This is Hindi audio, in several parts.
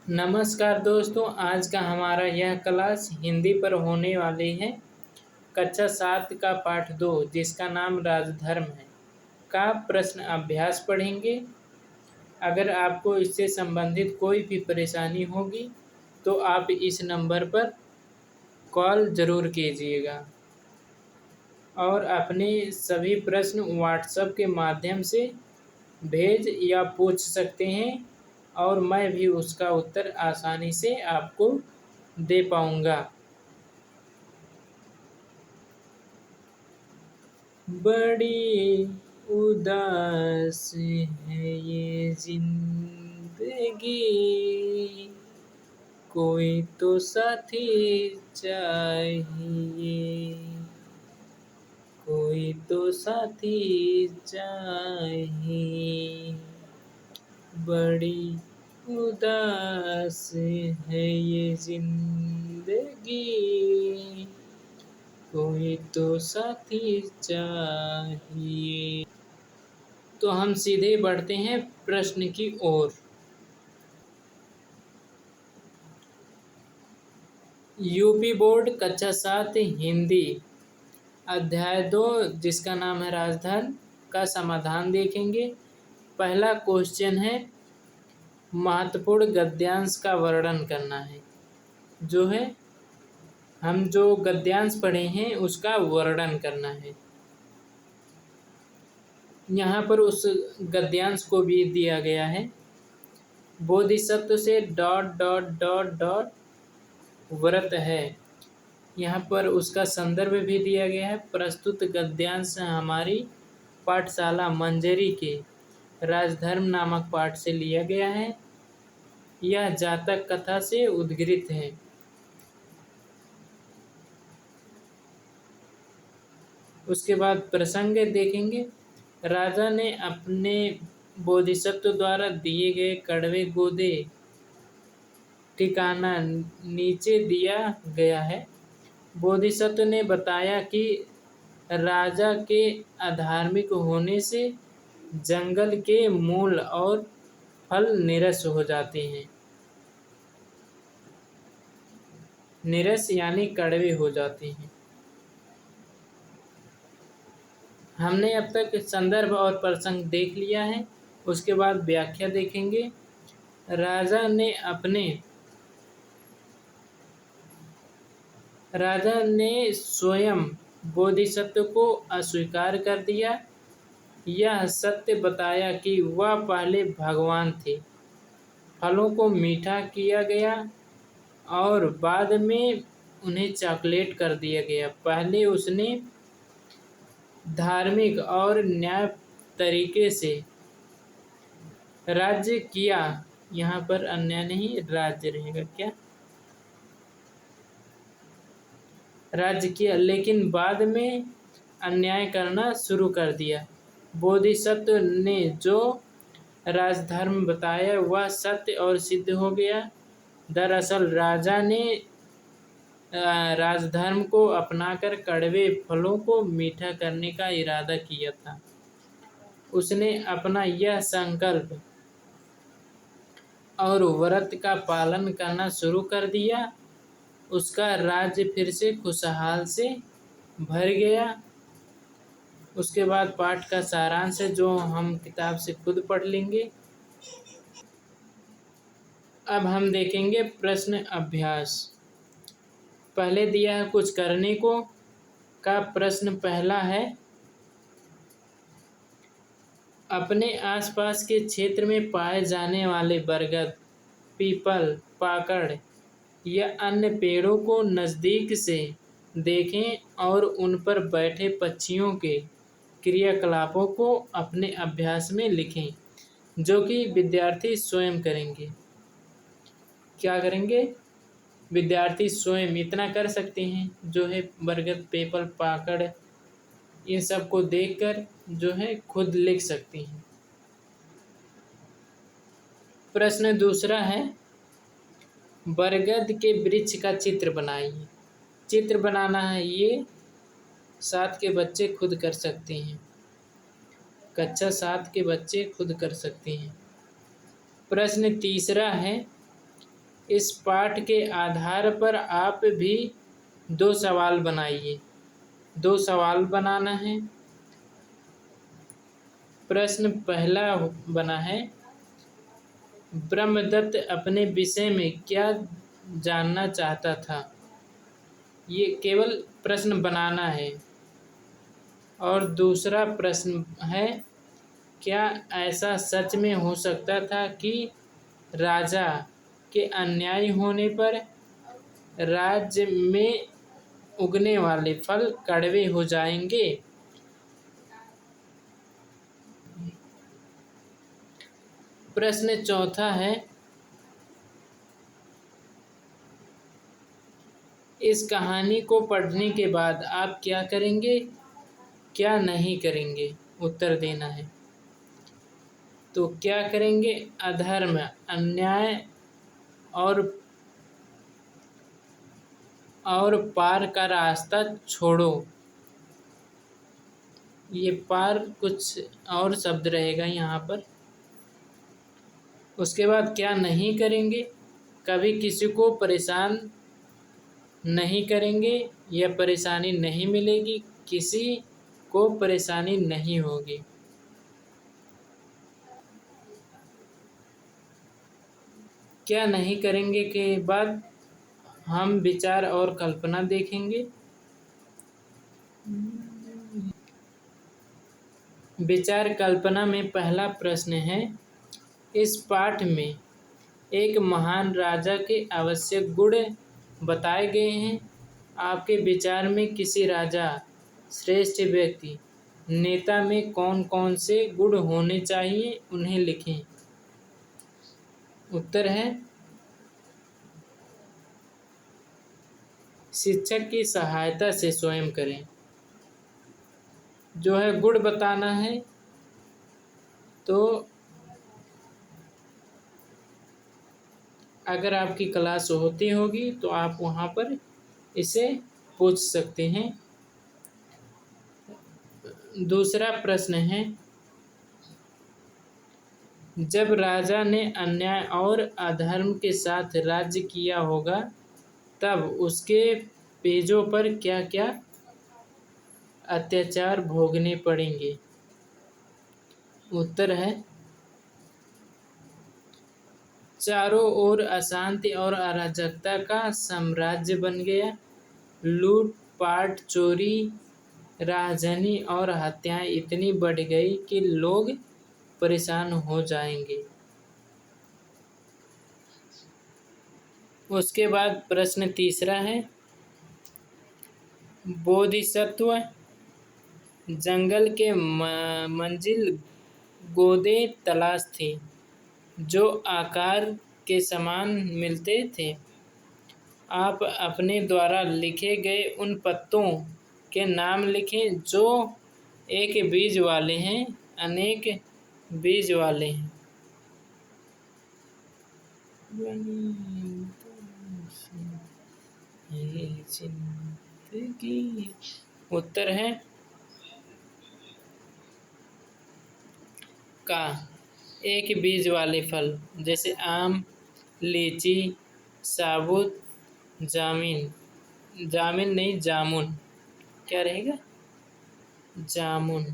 नमस्कार दोस्तों, आज का हमारा यह क्लास हिंदी पर होने वाली है। कक्षा 7 का पाठ 2 जिसका नाम राजधर्म है का प्रश्न अभ्यास पढ़ेंगे। अगर आपको इससे संबंधित कोई भी परेशानी होगी तो आप इस नंबर पर कॉल ज़रूर कीजिएगा और अपने सभी प्रश्न व्हाट्सएप के माध्यम से भेज या पूछ सकते हैं और मैं भी उसका उत्तर आसानी से आपको दे पाऊँगा। बड़ी उदास है ये जिंदगी, कोई तो साथी चाहिए, कोई तो साथी चाहिए। बड़ी उदास है ये जिंदगी, कोई तो साथी चाहिए। तो हम सीधे बढ़ते हैं प्रश्न की ओर। यूपी बोर्ड कक्षा 7 हिंदी अध्याय 2 जिसका नाम है राजधर्म का समाधान देखेंगे। पहला क्वेश्चन है महत्वपूर्ण गद्यांश का वर्णन करना है। जो है हम जो गद्यांश पढ़े हैं उसका वर्णन करना है। यहाँ पर उस गद्यांश को भी दिया गया है। बोधिसत्व से ... व्रत है। यहाँ पर उसका संदर्भ भी दिया गया है। प्रस्तुत गद्यांश हमारी पाठशाला मंजरी के राजधर्म नामक पाठ से लिया गया है। यह जातक कथा से उद्धृत है। उसके बाद प्रसंग देखेंगे। राजा ने अपने बोधिसत्व द्वारा दिए गए कड़वे गोदे ठिकाना नीचे दिया गया है। बोधिसत्व ने बताया कि राजा के अधार्मिक होने से जंगल के मूल और फल नीरस हो जाते हैं। नीरस यानी कड़वे हो जाते हैं। हमने अब तक संदर्भ और प्रसंग देख लिया है। उसके बाद व्याख्या देखेंगे। राजा ने स्वयं बोधिसत्व को अस्वीकार कर दिया। यह सत्य बताया कि वह पहले भगवान थे। फलों को मीठा किया गया और बाद में उन्हें चॉकलेट कर दिया गया। पहले उसने धार्मिक और न्याय तरीके से राज्य किया। यहाँ पर अन्याय नहीं, राज्य रहेगा क्या, राज्य किया, लेकिन बाद में अन्याय करना शुरू कर दिया। बोधिसत्व ने जो राजधर्म बताया वह सत्य और सिद्ध हो गया। दरअसल राजा ने राजधर्म को अपनाकर कड़वे फलों को मीठा करने का इरादा किया था। उसने अपना यह संकल्प और व्रत का पालन करना शुरू कर दिया। उसका राज्य फिर से खुशहाल से भर गया। उसके बाद पाठ का सारांश है जो हम किताब से खुद पढ़ लेंगे। अब हम देखेंगे प्रश्न अभ्यास। पहले दिया है कुछ करने को का प्रश्न पहला है, अपने आसपास के क्षेत्र में पाए जाने वाले बरगद, पीपल, पाकड़ या अन्य पेड़ों को नज़दीक से देखें और उन पर बैठे पक्षियों के क्रियाकलापों को अपने अभ्यास में लिखें, जो कि विद्यार्थी स्वयं करेंगे। क्या करेंगे? विद्यार्थी स्वयं इतना कर सकते हैं, जो है बरगद, पीपल, पाकड़, इन सब को देखकर जो है खुद लिख सकते हैं। प्रश्न दूसरा है, बरगद के वृक्ष का चित्र बनाइए। चित्र बनाना है, ये 7 के बच्चे खुद कर सकते हैं। कक्षा 7 के बच्चे खुद कर सकते हैं। प्रश्न तीसरा है, इस पाठ के आधार पर आप भी 2 सवाल बनाइए। 2 सवाल बनाना है। प्रश्न पहला बना है, ब्रह्मदत्त अपने विषय में क्या जानना चाहता था? ये केवल प्रश्न बनाना है। और दूसरा प्रश्न है, क्या ऐसा सच में हो सकता था कि राजा के अन्याय होने पर राज्य में उगने वाले फल कड़वे हो जाएंगे? प्रश्न चौथा है, इस कहानी को पढ़ने के बाद आप क्या करेंगे, क्या नहीं करेंगे? उत्तर देना है। तो क्या करेंगे? अधर्म, अन्याय और पार का रास्ता छोड़ो। ये पार कुछ और शब्द रहेगा यहाँ पर। उसके बाद क्या नहीं करेंगे? कभी किसी को परेशान नहीं करेंगे या परेशानी नहीं मिलेगी, किसी को परेशानी नहीं होगी। क्या नहीं करेंगे के बाद हम विचार और कल्पना देखेंगे। विचार कल्पना में पहला प्रश्न है, इस पाठ में एक महान राजा के आवश्यक गुण बताए गए हैं। आपके विचार में किसी राजा, श्रेष्ठ व्यक्ति, नेता में कौन कौन से गुण होने चाहिए, उन्हें लिखें। उत्तर है, शिक्षक की सहायता से स्वयं करें। जो है गुण बताना है, तो अगर आपकी क्लास होती होगी तो आप वहाँ पर इसे पूछ सकते हैं। दूसरा प्रश्न है, जब राजा ने अन्याय और अधर्म के साथ राज्य किया होगा तब उसके पेजों पर क्या क्या अत्याचार भोगने पड़ेंगे? उत्तर है, चारों ओर अशांति और अराजकता का साम्राज्य बन गया। लूट पाट, चोरी, राहजनी और हत्याएं इतनी बढ़ गई कि लोग परेशान हो जाएंगे। उसके बाद प्रश्न तीसरा है, बोधिसत्व जंगल के मंजिल गोदे तलाश थे जो आकार के समान मिलते थे। आप अपने द्वारा लिखे गए उन पत्तों के नाम लिखें जो एक बीज वाले हैं, अनेक बीज वाले हैं। उत्तर है का, एक बीज वाले फल जैसे आम, लीची, साबुत, जामुन नहीं, जामुन। क्या रहेगा? जामुन।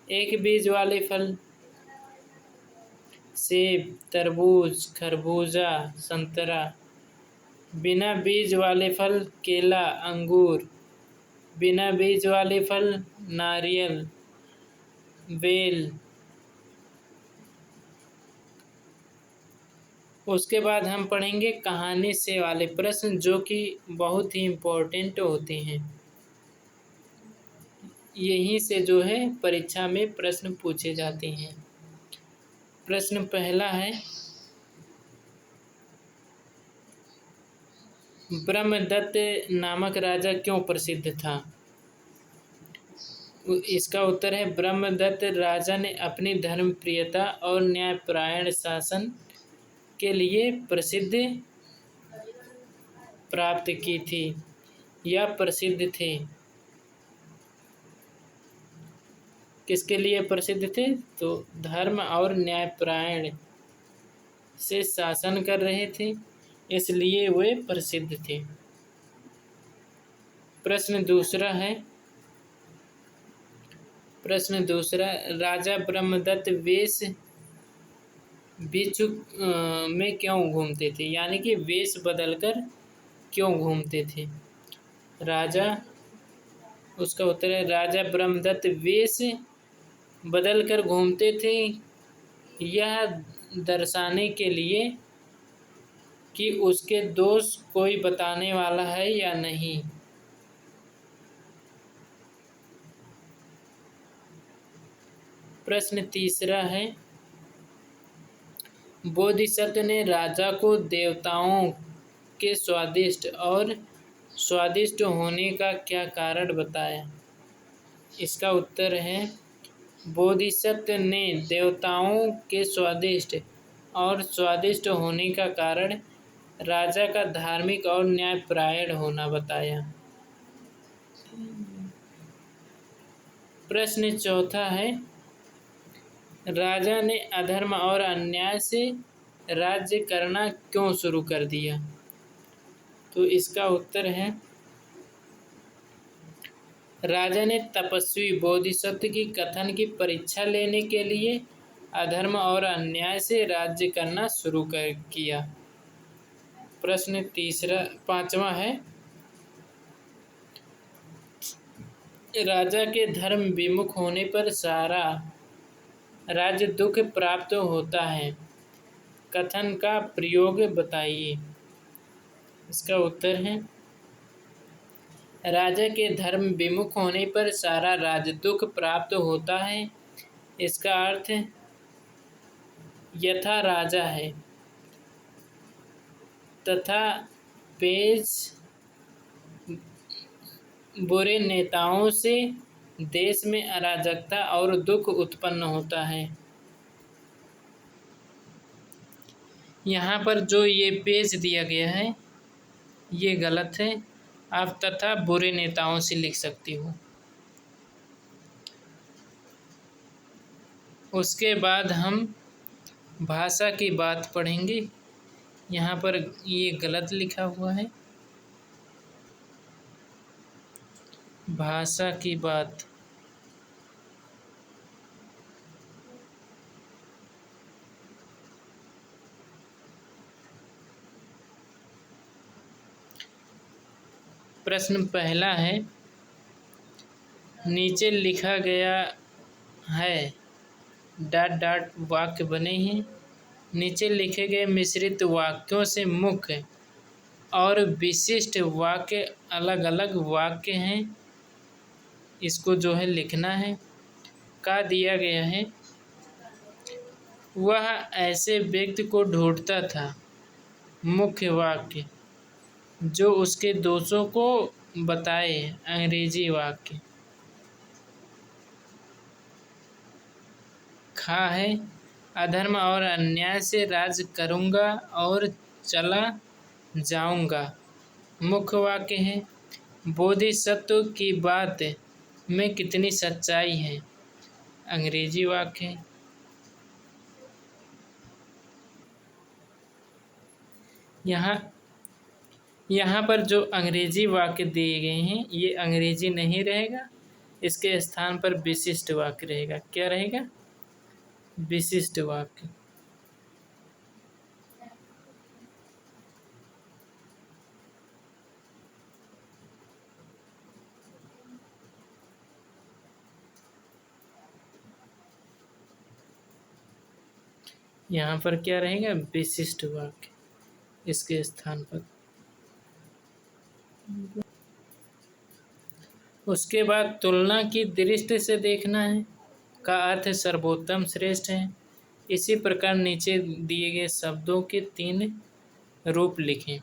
एक बीज वाले फल सेब, तरबूज, खरबूजा, संतरा। बिना बीज वाले फल केला, अंगूर। बिना बीज वाले फल नारियल, बेल। उसके बाद हम पढ़ेंगे कहानी से वाले प्रश्न जो कि बहुत ही इम्पोर्टेंट होते हैं। यहीं से जो है परीक्षा में प्रश्न पूछे जाते हैं। प्रश्न पहला है, ब्रह्मदत्त नामक राजा क्यों प्रसिद्ध था? इसका उत्तर है, ब्रह्मदत्त राजा ने अपनी धर्मप्रियता और न्यायपरायण शासन के लिए प्रसिद्धि प्राप्त की थी या प्रसिद्ध थे। किसके लिए प्रसिद्ध थे? तो धर्म और न्यायपरायण से शासन कर रहे थे, इसलिए वे प्रसिद्ध थे। प्रश्न दूसरा, राजा ब्रह्मदत्त वेश भिक्षुक में क्यों घूमते थे? यानी कि वेश बदलकर क्यों घूमते थे राजा? उसका उत्तर है, राजा ब्रह्मदत्त वेश बदलकर घूमते थे यह दर्शाने के लिए कि उसके दोष कोई बताने वाला है या नहीं। प्रश्न तीसरा है, बोधिसत्व ने राजा को देवताओं के स्वादिष्ट होने का क्या कारण बताया? इसका उत्तर है, बोधिसत्व ने देवताओं के स्वादिष्ट होने का कारण राजा का धार्मिक और न्यायपरायण होना बताया। प्रश्न चौथा है, राजा ने अधर्म और अन्याय से राज्य करना क्यों शुरू कर दिया? तो इसका उत्तर है, राजा ने तपस्वी बोधिसत्व की कथन की परीक्षा लेने के लिए अधर्म और अन्याय से राज्य करना शुरू किया। प्रश्न पांचवा है, राजा के धर्म विमुख होने पर सारा राज्य दुख प्राप्त होता है, कथन का प्रयोग बताइए। इसका उत्तर है, राजा के धर्म विमुख होने पर सारा राज्य दुख प्राप्त होता है। इसका अर्थ यथा राजा है तथा पेश बुरे नेताओं से देश में अराजकता और दुख उत्पन्न होता है। यहाँ पर जो ये पेज दिया गया है ये गलत है, आप तथा बुरे नेताओं से लिख सकती हो। उसके बाद हम भाषा की बात पढ़ेंगे। यहाँ पर ये गलत लिखा हुआ है, भाषा की बात। प्रश्न पहला है, नीचे लिखा गया है ... वाक्य बने हैं। नीचे लिखे गए मिश्रित वाक्यों से मुख्य और विशिष्ट वाक्य अलग अलग वाक्य हैं, इसको जो है लिखना है। का दिया गया है, वह ऐसे व्यक्ति को ढूंढता था। मुख्य वाक्य जो उसके दोषों को बताए, अंग्रेजी वाक्य। खा है, अधर्म और अन्याय से राज करूँगा और चला जाऊँगा, मुख्य वाक्य है। बोधिसत्व की बात में कितनी सच्चाई है, अंग्रेजी वाक्य है। यहाँ पर जो अंग्रेजी वाक्य दिए गए हैं ये अंग्रेजी नहीं रहेगा, इसके स्थान पर विशिष्ट वाक्य रहेगा। क्या रहेगा? विशिष्ट वाक्य। यहाँ पर क्या रहेगा? विशिष्ट वाक्य इसके स्थान पर। उसके बाद तुलना की दृष्टि से देखना है, का अर्थ सर्वोत्तम श्रेष्ठ है। इसी प्रकार नीचे दिए गए शब्दों के 3 रूप लिखें।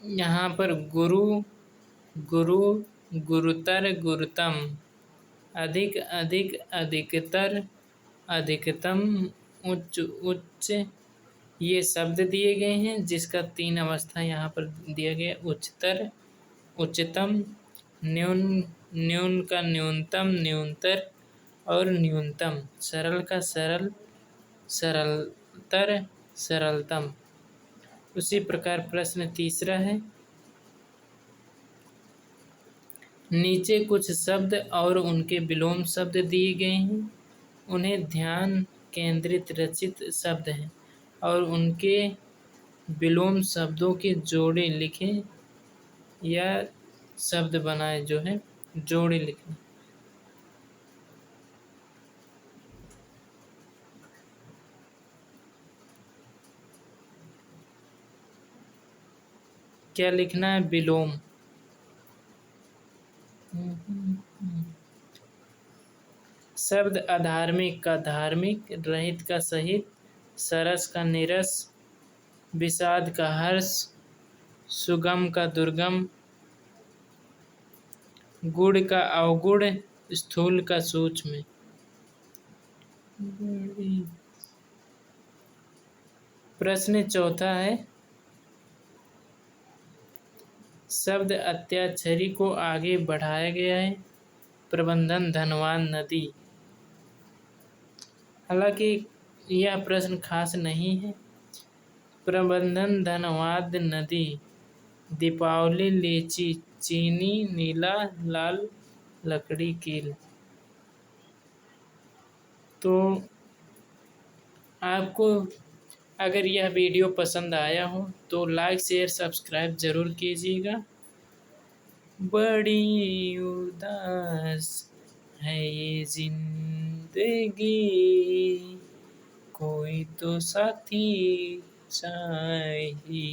यहाँ पर गुरु, गुरु, गुरुतर, गुरुतम, अधिक, अधिक, अधिकतर, अधिकतम, उच्च, उच्च, ये शब्द दिए गए हैं, जिसका 3 अवस्था यहाँ पर दिया गया, उच्चतर, उच्चतम न्यून न्यून का न्यूनतम, न्यूनतर और न्यूनतम। सरल का सरल, सरलतर, सरलतम। उसी प्रकार प्रश्न तीसरा है, नीचे कुछ शब्द और उनके विलोम शब्द दिए गए हैं। उन्हें ध्यान केंद्रित रचित शब्द हैं और उनके विलोम शब्दों के जोड़े लिखें या शब्द बनाए, जो है जोड़े लिखें। क्या लिखना है? विलोम। शब्द अधार्मिक का धार्मिक, रहित का सहित, सरस का नीरस, विषाद का हर्ष, सुगम का दुर्गम, गुण का अवगुण, स्थूल का सूक्ष्म। प्रश्न चौथा है, शब्द अत्याक्षरी को आगे बढ़ाया गया है। प्रबंधन धनवान नदी। हालांकि यह प्रश्न खास नहीं है। प्रबंधन धनवाद नदी, दीपावली लीची, चीनी नीला लाल लकड़ी कील। तो आपको अगर यह वीडियो पसंद आया हो तो लाइक शेयर सब्सक्राइब जरूर कीजिएगा। बड़ी उदास है ये जिंदगी, कोई तो साथी चाहिए।